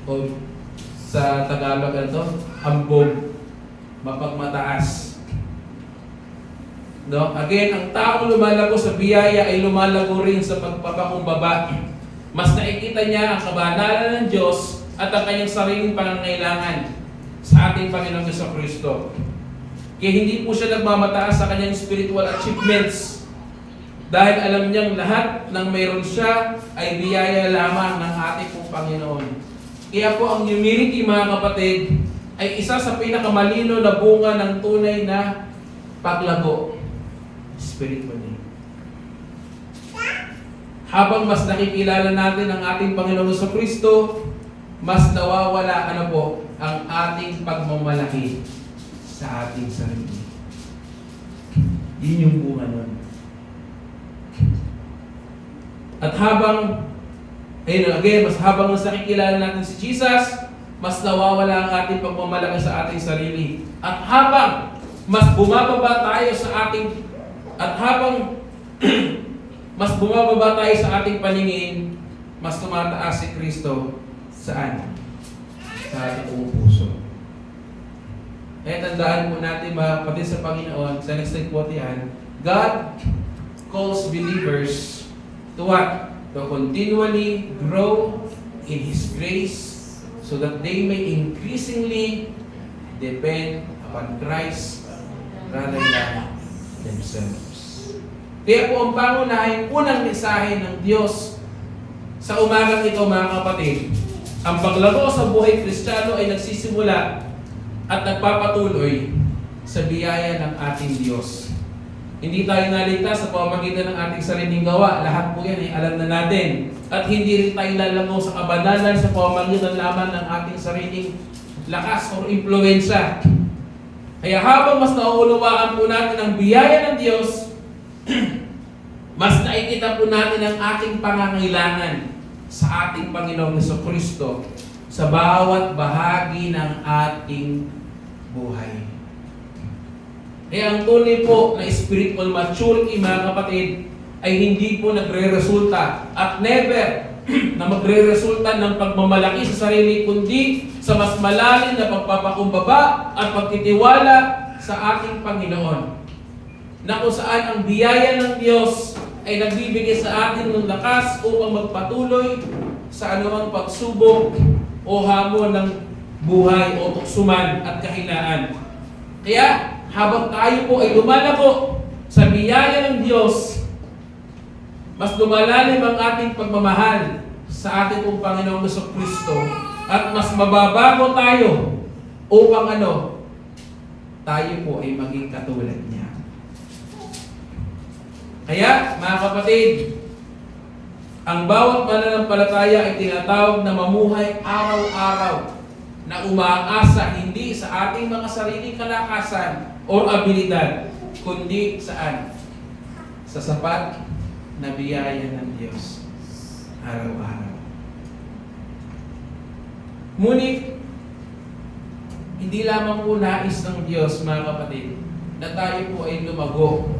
O sa Tagalog hambog, mapagmataas. No? Again, ang taong lumalago sa biyaya ay lumalago rin sa pagpapakumbaba. Mas nakikita niya ang kabanalan ng Diyos at ang kanyang sariling pangangailangan sa ating Panginoong Jesucristo. Kaya hindi po siya nagmamataas sa kanyang spiritual achievements dahil alam niyang lahat ng mayroon siya ay biyaya lamang ng ating pong Panginoon. Kaya po ang humility, mga kapatid, ay isa sa pinakamalino na bunga ng tunay na paglago spiritually. Habang mas nakikilala natin ang ating Panginoon Jesucristo, mas nawawala ang ating pagmamalaki sa ating sarili. Yun yung bunga nun. At habang mas nakikilala natin si Jesus, mas nawawala ang ating pagmamalaki sa ating sarili. At habang mas bumababa tayo sa ating mas bumababa tayo sa ating paningin, mas tumataas si Kristo saan? Sa ating buong puso. Kaya tandaan po natin, mga kapatid sa Panginoon, sa next po yan, God calls believers to what? To continually grow in His grace so that they may increasingly depend upon Christ rather than themselves. Kaya po ang pangunahing unang mensahe ng Diyos sa umagang ito, mga kapatid, ang paglago sa buhay Kristiyano ay nagsisimula at nagpapatuloy sa biyaya ng ating Diyos. Hindi tayo naligtas sa pamamagitan ng ating sariling gawa. Lahat po yan ay alam na natin. At hindi rin tayo lalangaw sa kabanalan sa pamamagitan lamang ng ating sariling lakas o impluwensya. Kaya habang mas nauunawaan po natin ang biyaya ng Diyos, mas nakikita po natin ang ating pangangailangan sa ating Panginoong Jesucristo sa bawat bahagi ng ating buhay. Kaya ang tunay po na spiritual maturity, mga kapatid, ay hindi po nagre-resulta at never na magre-resulta ng pagmamalaki sa sarili, kundi sa mas malalim na pagpapakumbaba at pagtitiwala sa ating Panginoon, na kung saan ang biyaya ng Diyos ay nagbibigay sa atin ng lakas upang magpatuloy sa anumang pagsubok o hamon ng buhay o tuksuman at kahinaan. Kaya habang tayo po ay lumalago sa biyaya ng Diyos, mas lumalalim ang ating pagmamahal sa ating pong Panginoong Jesucristo at mas mababago tayo upang tayo po ay maging katulad niya. Kaya, mga kapatid, ang bawat mananampalataya ay tinatawag na mamuhay araw-araw na umaasa hindi sa ating mga sariling kalakasan o abilidad, kundi saan? Sa sapat na biyaya ng Diyos araw-araw. Ngunit, hindi lamang po nais ng Diyos, mga kapatid, na tayo po ay lumago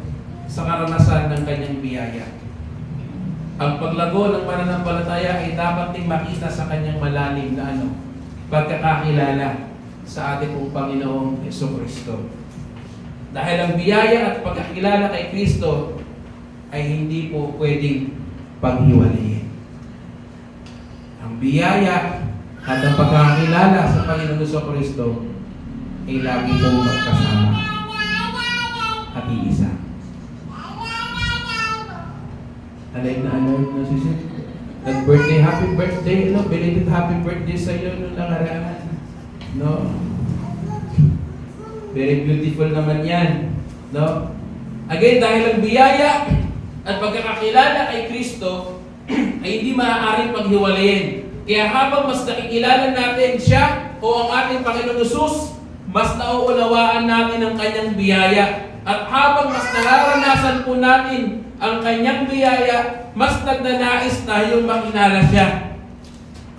sa karanasan ng kanyang biyaya. Ang paglago ng mananampalataya ay dapat ding makita sa kanyang malalim na pagkakakilala sa ating pong Panginoong Jesucristo. Dahil ang biyaya at pagkakilala kay Kristo ay hindi po pwedeng paghiwalayin. Ang biyaya at ang pagkakilala sa Panginoong Jesucristo ay lagi pong magkasama at iisa. Alay na sisi. Nag-birthday, happy birthday, belated happy birthday sa iyo nung nakaraan. No? Very beautiful naman yan. No? Again, dahil ang biyaya at pagkakakilala kay Kristo ay hindi maaaring paghiwalayin. Kaya habang mas nakikilala natin siya o ang ating Panginoon Jesus, mas nauunawaan natin ang kanyang biyaya. At habang mas nararanasan po natin ang kanyang biyaya, mas nagnanais tayong makilala siya.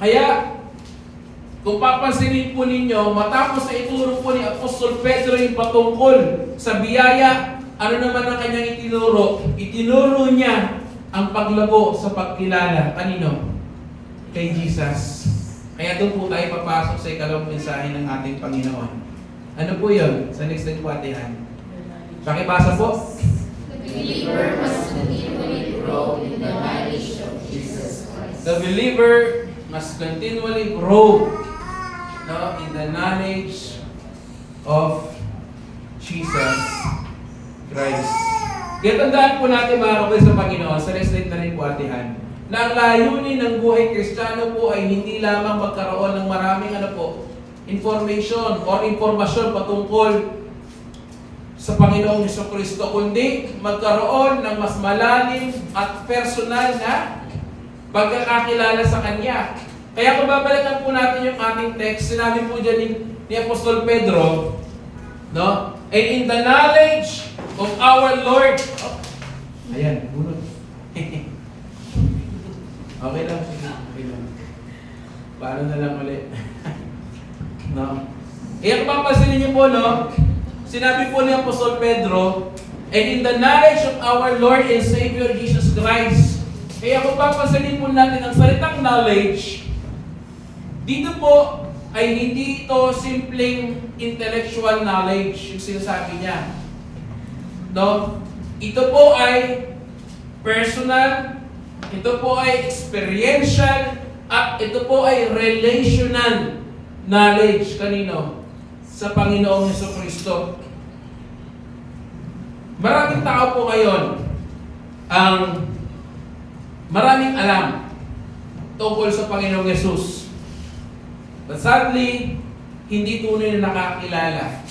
Kaya, kung papansinin po ninyo, matapos na ituro po ni Apostol Pedro yung patungkol sa biyaya, ano naman ang kanyang itinuro? Itinuro niya ang paglago sa pagkilala. Kanino? Kay Jesus. Kaya doon po tayo papasok sa ikalawang mensahe ng ating Panginoon. Ano po yun? Sa next time po atihan. Pakibasa po.
The believer must continually grow in the knowledge of Jesus Christ.
The believer must continually grow, no, in the knowledge of Jesus Christ. Kaya tandaan po natin mga kapatid sa Panginoon, sa slide na rin po atihan, na ang layunin ng buhay Kristiyano po ay hindi lamang magkaroon ng maraming information or impormasyon patungkol sa Panginoong Jesucristo, kundi magkaroon ng mas malalim at personal na pagkakakilala sa Kanya. Kaya kung babalikan po natin yung ating text, sinabi po dyan ni Apostol Pedro, no? And in the knowledge of our Lord. Oh, ayan, bunod. Okay lang, sige. Okay lang. Paano na lang ulit? No? Kaya kung papansinin niyo po, no? Sinabi po ni Apostol Pedro, and in the knowledge of our Lord and Savior Jesus Christ. Kaya kung papansinin po natin ang salitang knowledge, dito po ay hindi ito simpleng intellectual knowledge yung sinasabi niya. No? Ito po ay personal, ito po ay experiential, at ito po ay relational knowledge. Kanino? Sa Panginoong Jesucristo. Maraming tao po ngayon ang maraming alam tungkol sa Panginoong Yesus. But sadly, hindi tunay na nakakilala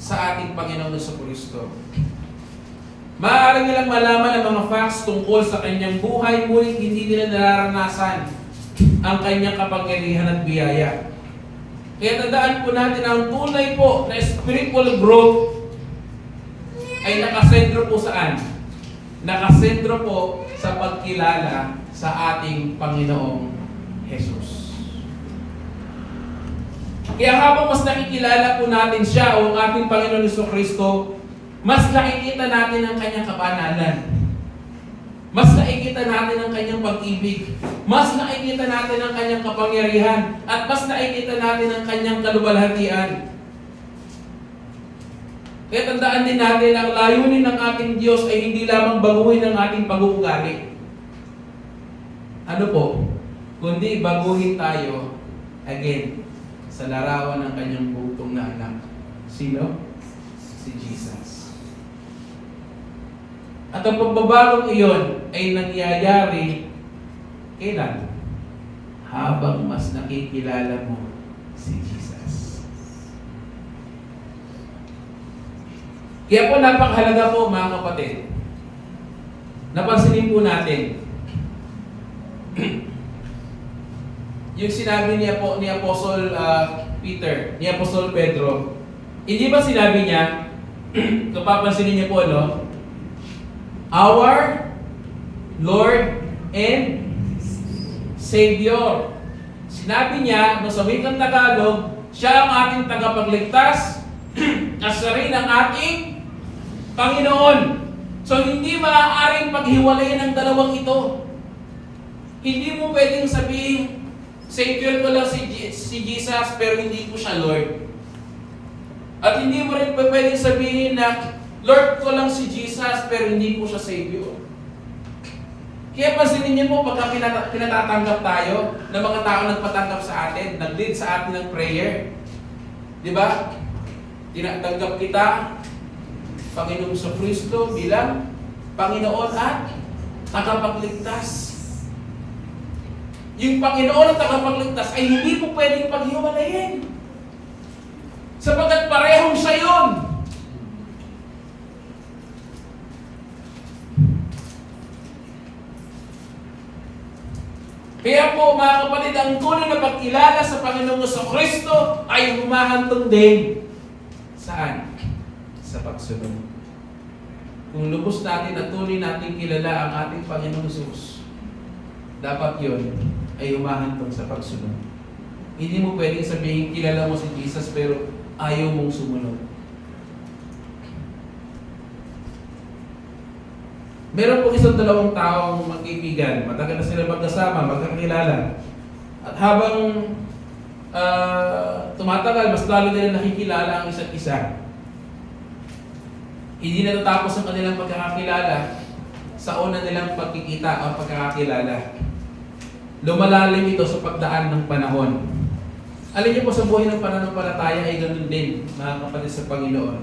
sa ating Panginoong Jesucristo. Maaari nilang malaman ang mga facts tungkol sa kanyang buhay, ngunit hindi nila nararanasan ang kanyang kapangyarihan at biyaya. Kaya tandaan po natin ang tunay po na spiritual growth ay nakasentro po saan? Nakasentro po sa pagkilala sa ating Panginoong Jesus. Kaya habang mas nakikilala po natin siya o ang ating Panginoon Jesucristo, mas nakikita natin ang kanyang kabanalan. Mas nakikita natin ang kanyang pag-ibig. Mas nakikita natin ang kanyang kapangyarihan. At mas nakikita natin ang kanyang kaluwalhatian. Kaya tandaan din natin ang layunin ng ating Diyos ay hindi lamang baguhin ang ating pag-uugali. Ano po? Kundi baguhin tayo, again, sa larawan ng kanyang butong na anak. Sino? Si Jesus. At ang pagbabagong iyon ay nangyayari kailan? Habang mas nakikilala mo si Jesus. Kaya po napakahalaga po mga kapatid. Napansinin po natin yung sinabi ni Apostol Peter, ni Apostol Pedro. Hindi ba sinabi niya, kung papansinin niyo po, no? Our Lord and Savior. Sinabi niya, no, sa wikang Tagalog, siya ang ating tagapagligtas at siya rin ang ating Panginoon. So, hindi maaaring paghiwalayin ang dalawang ito. Hindi mo pwedeng sabihin, Savior ko lang si Jesus, pero hindi ko siya Lord. At hindi mo rin pwedeng sabihin na, Lord ko lang si Jesus, pero hindi po siya Savior. Kaya pansinin niyo po, pagka pinatatanggap tayo ng mga tao nagpatanggap sa atin, nag-lead sa atin ng prayer. Di ba? Tinatanggap kita, Panginoong Jesucristo, bilang Panginoon at tagapagligtas. Yung Panginoon at tagapagligtas ay hindi po pwedeng paghiwalayin. Sapagkat parehong siya yun. Kaya po mga kapatid, ang tunay na pagkilala sa Panginoong Jesucristo ay humahantong din. Saan? Sa pagsunod. Kung lubos natin at tunay natin kilala ang ating Panginoong Jesus, dapat yun ay humahantong sa pagsunod. Hindi mo pwedeng sabihin kilala mo si Jesus pero ayaw mong sumunod. Meron po isang dalawang taong magkaibigan, matagal na sila magkasama, magkakilala. At habang tumatagal, mas lalo nila nakikilala ang isa't isa. Hindi natatapos ang kanilang pagkakakilala sa una nilang pagkikita o pagkakakilala. lumalalim ito sa pagdaan ng panahon. Alin niyo po sa buhay ng pananampalataya ay ganun din, mga kapatid sa Panginoon.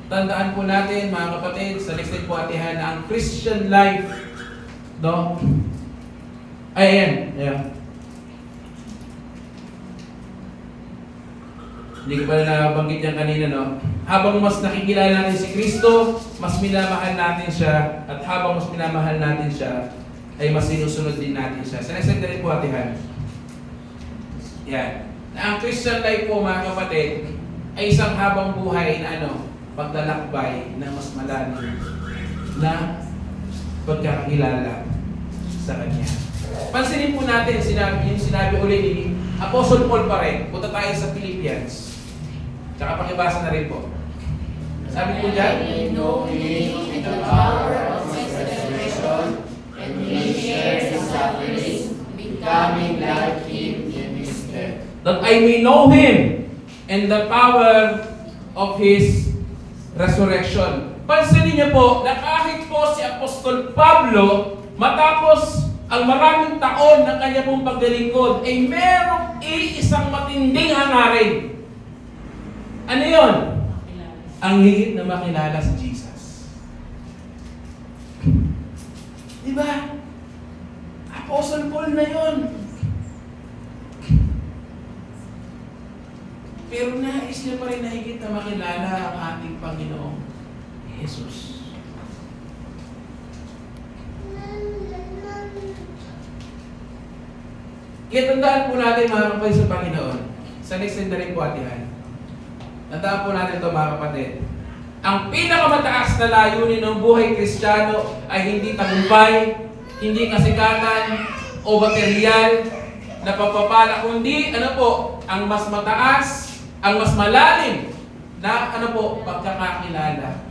Tandaan po natin, mga kapatid, sa next day po atihan na ang Christian life, no? Ayan. Hindi ko pala nabanggit yan kanina, no? Habang mas nakikilala natin si Kristo, mas minamahal natin siya, at habang mas minamahal natin siya, ay mas sinusunod din natin siya. Sa next day rin po atihan. Yan. Na ang Christian life po, mga kapatid, ay isang habang buhay na paglalakbay na mas malalim na pagkakilala sa Kanya. Pansinin po natin, yung sinabi ulit ni Apostle Paul pa rin. Punta tayo sa Philippians. Tsaka pakibasa na rin po. Sabi po dyan,
"I know Him and the power of His resurrection, and we share His sufferings, becoming like Him in His death.
that I may know Him and the power of His resurrection." Pansinin niyo po na kahit po si Apostol Pablo, matapos ang maraming taon ng kanya pong paglilingkod, ay merong iisang matinding hangarin. Ano yun? Ang higit na makilala si Jesus. Diba? Apostle Paul na yun. Pero nais niya pa rin na higit na makilala ang ating Panginoong Jesus. Kaya tandaan po natin, mga kapatid sa Panginoon, sa next time na rin po atihan. Tandaan po natin ito, mga kapatid. Ang pinakamataas na layunin ng buhay Kristiyano ay hindi tagumpay, hindi kasikatan, o material na pagpapala, kundi ang mas mataas, ang mas malalim na pagkakakilala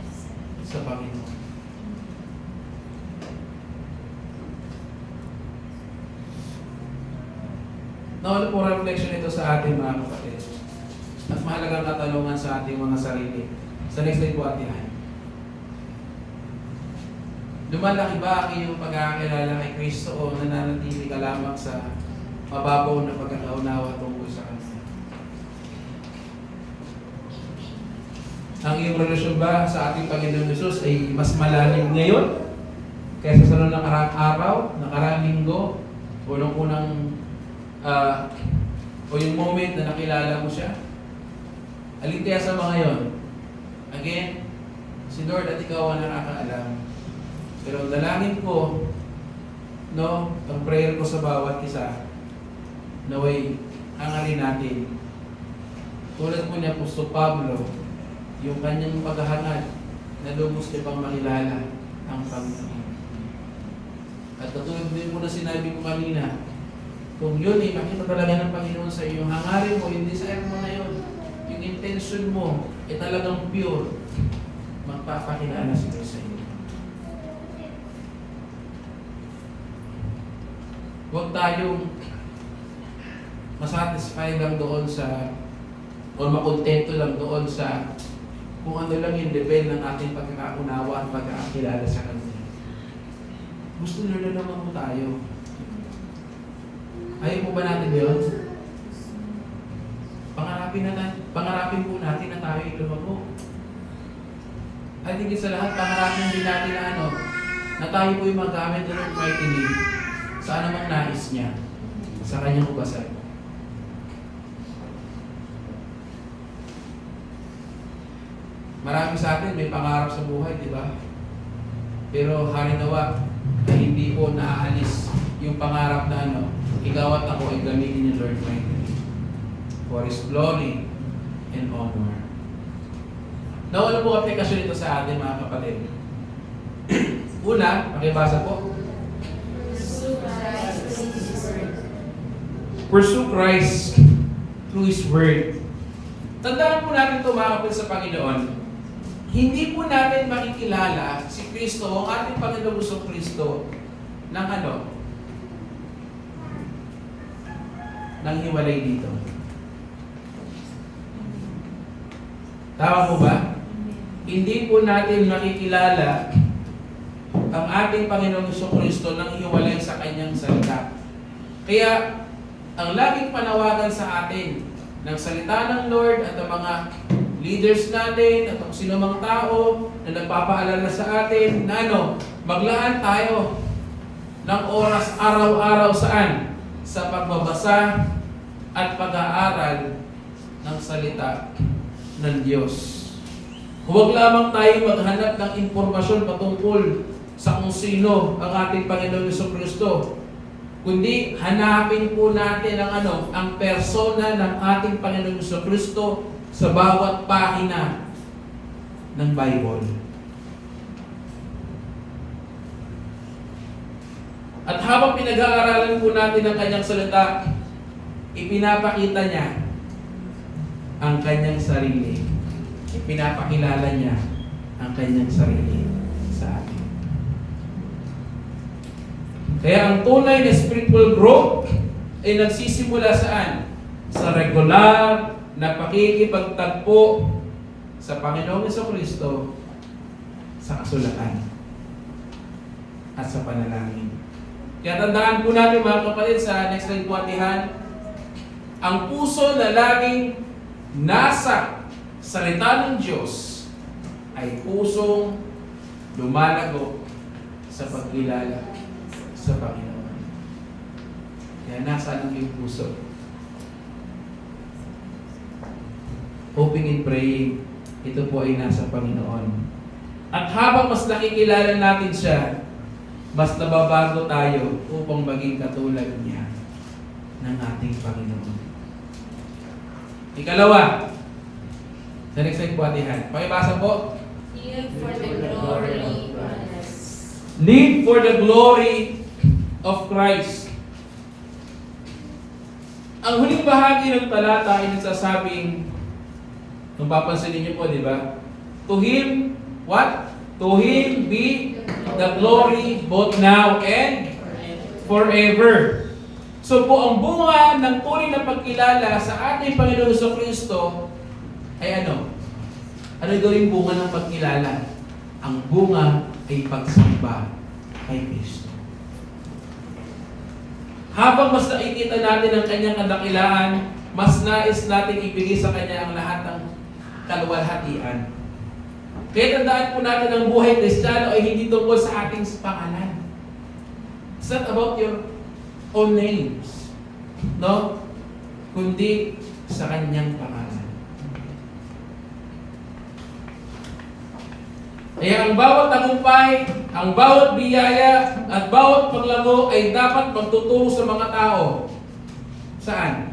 sa Panginoon. Nawala po reflection ito sa ating mga kapatid. At mahalagang katanungan sa ating mga sarili. Sa next day po atihan. Lumalaki ba ang iyong pagkakakilala kay Kristo o nananatili ka lamang sa mababaw na pagkakaunawa tungkol sa Kanya? Ang iyong relasyon ba sa ating Panginoon Jesus ay mas malalim ngayon kaysa sa noong nakaraang araw, nakaraang linggo, o nung unang o yung moment na nakilala mo siya? Alin kaya sa mga yon? Again, si Lord at ikaw ang nakakaalam. Pero dalangin ko, ang prayer ko sa bawat isa, naway hangarin natin. Tulad po niya, Apostol Pablo, yung kanyang paghahangad na lubos niya pang makilala ang Panginoon. At katulad din po na sinabi ko kanina, kung yun ay makita talaga ng Panginoon sa iyo, hangarin mo, yung desire mo na yun, yung intention mo ay talagang pure, magpapakilala siya sa iyo. Huwag tayong masatisfy lang doon sa, o makontento lang doon sa kung ano lang yung level ng ating pagkakaunawa at pagkakakilala sa Kanya. Gusto nyo naman po tayo. Ayaw po ba natin yun? Pangarapin po natin na tayo ay lumago. At higit sa lahat, pangarapin din natin na tayo po yung magamit ng Lord mightily sa anumang nais niya, sa Kanyang ubasan. Marami sa atin may pangarap sa buhay, di ba? Pero harinawa na hindi po naaalis yung pangarap na ikaw at ako ay gamitin ni Lord mightily for His glory and honor. Nawala po aplikasyon ito sa atin, mga kapatid. Una, pakibasa po. Pursue Christ through His Word. Tandaan po natin ito, mga kapatid sa Panginoon. Hindi po natin makikilala si Kristo o ang ating Panginoon Kristo ng ng hiwalay dito. Tama po ba? Hindi po natin makikilala ang ating Panginoong Kristo ng hiwalay sa Kanyang salita. Kaya, ang laging panawagan sa atin ng salita ng Lord at ang mga leaders natin at kung sino mang tao na nagpapaalala sa atin na maglaan tayo ng oras araw-araw saan? Sa pagbabasa at pag-aaral ng salita ng Diyos. Huwag lamang tayo maghanap ng impormasyon patungkol sa kung sino ang ating Panginoon Jesucristo, kundi hanapin po natin ang persona ng ating Panginoon Jesucristo sa bawat pahina ng Bible. At habang pinag-aaralan po natin ang kanyang salita, ipinapakita niya ang kanyang sarili. Ipinapakilala niya ang kanyang sarili sa atin. Kaya ang tunay na spiritual growth ay nagsisimula saan? Sa regular na pakikipagtagpo sa Panginoong Jesucristo sa kasulatan at sa panalangin. Kaya tandaan po natin mga kapatid sa next slide po atihan, ang puso na laging nasa salita ng Diyos ay pusong lumalago sa pagkilala sa Panginoon. Kaya nasa ang iyong puso? Hoping and praying, ito po ay nasa Panginoon. At habang mas nakikilala natin siya, mas nababago tayo upang maging katulad niya ng ating Panginoon. Ikalawa, sa next slide po atihan. Pakibasa po.
Need for the glory of Christ.
Need for the glory of Christ. Ang huling bahagi ng talata ay nagsasabing, kung papansinin niyo po, di ba? To Him, what? To Him be the glory both now and forever. So po, ang bunga ng tunay na pagkilala sa ating Panginoon Jesucristo ay ano? Ano gawing bunga ng pagkilala? Ang bunga ay pagsamba kay Kristo. Habang mas nakikita natin ang kanyang kadakilaan, mas nais nating ibigay sa kanya ang lahat ng kaluwalhatian. Kaya tandaan po natin ang buhay Kristiyano ay hindi tungkol sa ating pangalan. It's not about your own names. No? Kundi sa kanyang pangalan. Kaya ang bawat tagumpay, ang bawat biyaya, at bawat paglago ay dapat magtuturo sa mga tao. Saan?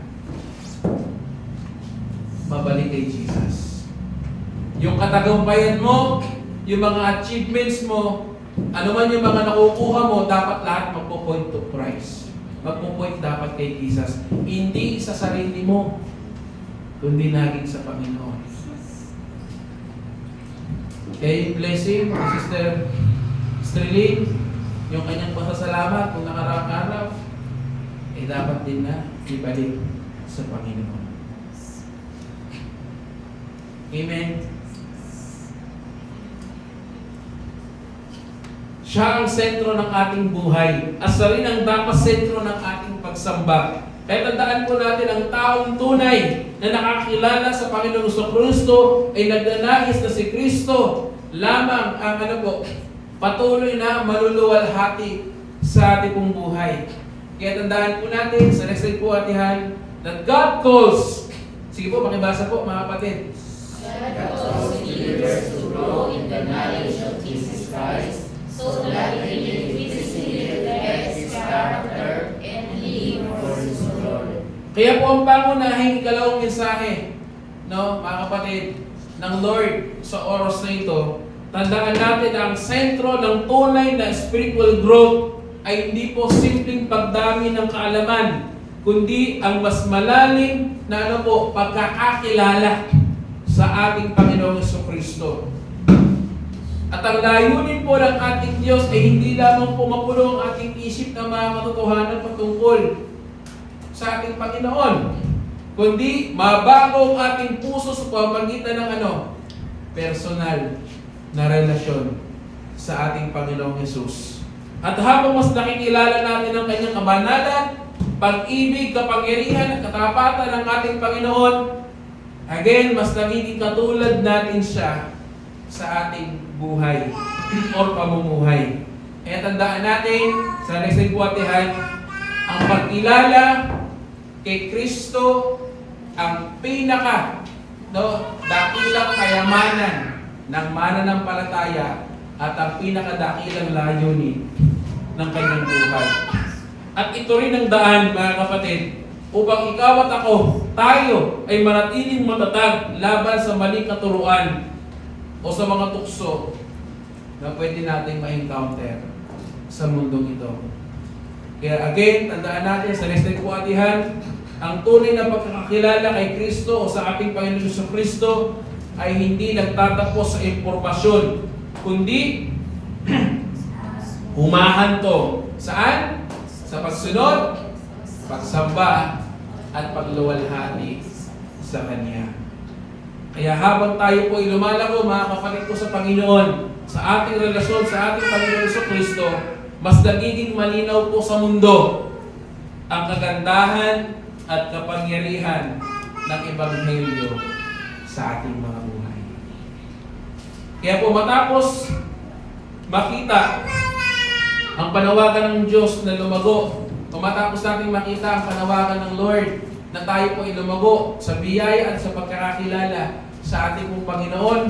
Mabalik kay Jesus. Yung katagumpayan mo, yung mga achievements mo, ano man yung mga nakukuha mo, dapat lahat magpo-point to Christ. Magpo-point dapat kay Jesus. Hindi sa sarili mo, kundi naging sa Panginoon. Kaya yung blessing, Sister Sterling, yung kanyang pasasalamat kung nakaraang araw, ay dapat din na ibalik sa Panginoon. Amen. Siya ang sentro ng ating buhay. At siya rin ang dapat sentro ng ating pagsamba. Kaya tandaan po natin ang taong tunay na nakakilala sa Panginoong Jesucristo ay nagnanais na si Kristo lamang ang patuloy na maluluwalhati sa ating pong buhay. Kaya tandaan po natin sa next slide po atihan that God calls. Sige po, makibasa po mga kapatid.
God calls believers to grow in the knowledge of Jesus Christ, so that they may increasingly reflect His character and live for His glory.
Kaya po ang pangunahing ikalawang mensahe, mga kapatid, ng Lord sa oras na ito, tandaan natin ang sentro ng tunay na spiritual growth ay hindi po simpleng pagdami ng kaalaman, kundi ang mas malalim na pagkakakilala sa ating Panginoong Jesucristo. At ang layunin po ng ating Diyos ay hindi lamang pumapulo ang ating isip ng mga katotohanan patungkol sa ating Panginoon, kundi mabago ang ating puso sa pamamagitan ng personal na relasyon sa ating Panginoong Jesus. At habang mas nakikilala natin ang kanyang kabanalan, pag-ibig, kapangyarihan at katapatan ng ating Panginoon, again, mas nagiging katulad natin siya sa ating buhay or pamumuhay. Kaya tandaan natin sa next nagbuhatihan, ang pagkilala kay Kristo ang dakilang kayamanan ng mananampalataya at ang pinakadakilang layunin ng kanyang buhay. At ito rin ang daan, mga kapatid, upang ikaw at ako, tayo ay manatiling matatag laban sa maling katuruan o sa mga tukso na pwede nating ma-encounter sa mundong ito. Kaya again, tandaan natin sa next nagbuhatihan, ang tunay na pagkakakilala kay Kristo o sa ating Panginoon Jesucristo ay hindi nagtatapos sa impormasyon, kundi humahanto. Saan? Sa pagsunod, pagsamba, at pagluwalhati sa Kanya. Kaya habang tayo po ay lumalago, mga kapatid ko sa Panginoon, sa ating relasyon sa ating Panginoon Jesucristo, mas nagiging malinaw po sa mundo ang kagandahan at kapangyarihan ng Ebanghelyo sa ating mga buhay. Kaya po matapos makita ang panawagan ng Diyos na lumago, o matapos natin makita ang panawagan ng Lord na tayo po ay lumago sa biyaya at sa pagkakakilala sa ating pong Panginoon,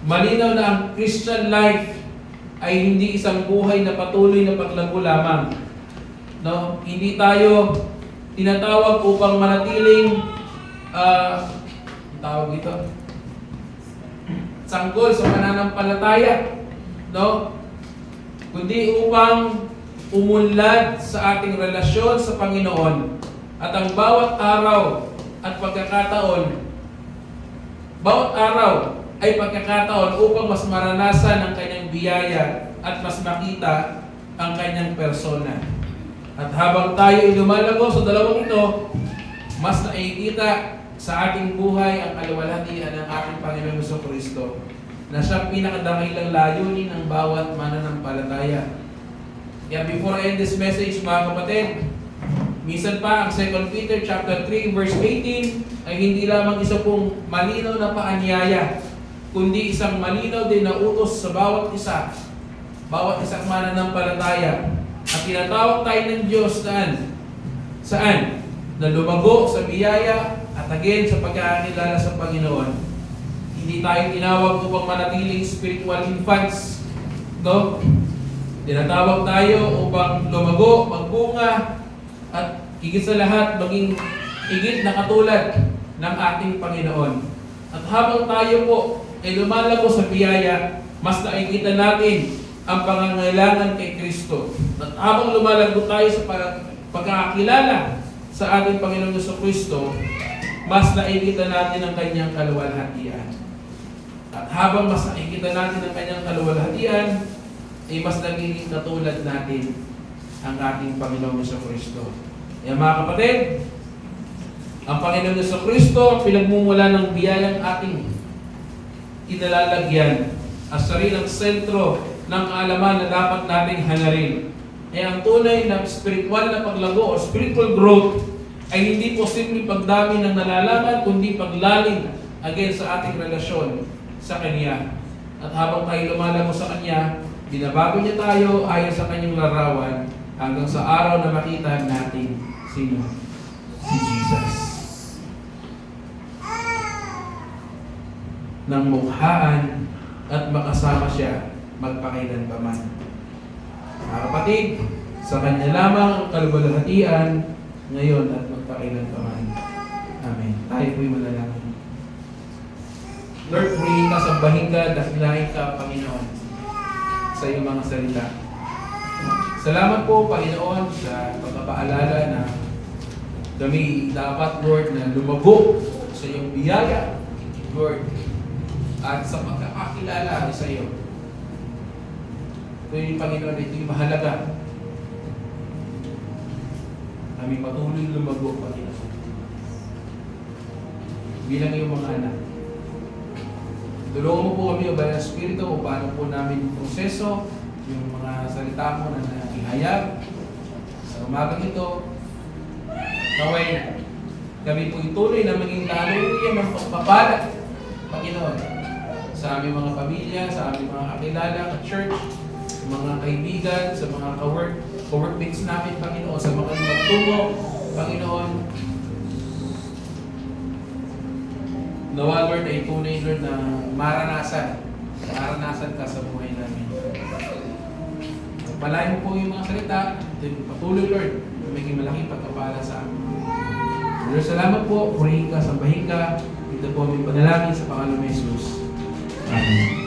malinaw na ang Christian life ay hindi isang buhay na patuloy na paglago lamang. No? Hindi tayo tinatawag upang manatiling tawag dito, sanggol sa pananampalataya, no? Kundi upang umunlad sa ating relasyon sa Panginoon at ang bawat araw at pagkakataon, bawat araw ay pagkakataon upang mas maranasan ang kanyang biyaya at mas makita ang kanyang persona. At habang tayo ay lumalago sa dalawang ito, mas nakikita sa ating buhay ang kaluwalhatian ng ating Panginoon Jesucristo na siya pinakadakilang layunin ng bawat mananampalataya. Kaya before I end this message, mga kapatid, minsan pa ang 2 Peter chapter 3 verse 18 ay hindi lamang isa pong malinaw na paanyaya, kundi isang malinaw din na utos sa bawat isang mananampalataya. At tinatawag tayo ng Diyos saan? Na lumago sa biyaya at again sa pagkakakilala sa Panginoon. Hindi tayo tinawag upang manatiling spiritual infants. No? Tinatawag tayo upang lumago, magbunga, at higit sa lahat, maging higit na katulad ng ating Panginoon. At habang tayo po ay lumalago sa biyaya, mas nakikita natin ang pangangailangan kay Kristo. At habang lumalago tayo sa pagkakakilala sa ating Panginoon Jesucristo, mas nakikita natin ang kanyang kaluwalhatian. At habang mas nakikita natin ang kanyang kaluwalhatian, ay mas nagiging katulad natin ang ating Panginoon Jesucristo. Kaya mga kapatid, ang Panginoon Jesucristo ang pinagmumula ng biyayang ating inalalagyan at sarilang sentro ng kaalaman na dapat nating hangarin. Kaya ang tunay na spiritual na paglago o spiritual growth ay hindi posibleng pagdami ng nalalaman, kundi paglalim again sa ating relasyon sa Kanya. At habang tayo lumalago sa Kanya, binabago niya tayo ayon sa Kanyang larawan hanggang sa araw na makita natin sino? Si Jesus. Nang mukhaan at makasama siya magpakailanpaman. Mga kapatid, sa Kanya lamang ang kaluwalhatian ngayon at magpakailanpaman. Amen. Tayo po'y manalangin. Lord, purihin ka, sambahin ka, dakilahin ka, Panginoon, sa iyong mga salita. Salamat po, Panginoon, sa pagpapaalala na kami dapat, Lord, na lumago sa iyong biyaya, Lord, at sa pagkakakilala sa iyo. Ito yung Panginoon, ito yung mahalaga. Kami patuloy lumago, Panginoon. Bilang iyong mga anak. Tulungan mo po kami, O Banal na Espiritu, o paano po namin yung proseso, yung mga salita mo na nakihayag sa Sa umagang ito, naway kami po ituloy na maging daluyan ng pagpapala, Panginoon, sa aming mga pamilya, sa aming mga kakilala, ka-church, sa mga kaibigan, sa mga co-workmates namin, Panginoon, sa mga magtungo, Panginoon. Nawa, Lord, ay tunay, Lord, na maranasan ka sa buhay namin. Palayan mo po yung mga salita, patuloy, Lord, na maging malaking pagkapala sa amin. Lord, salamat po, purihin ka, sambahin ka. Ito po aming panalangin sa pangalan ni Jesus. Amen.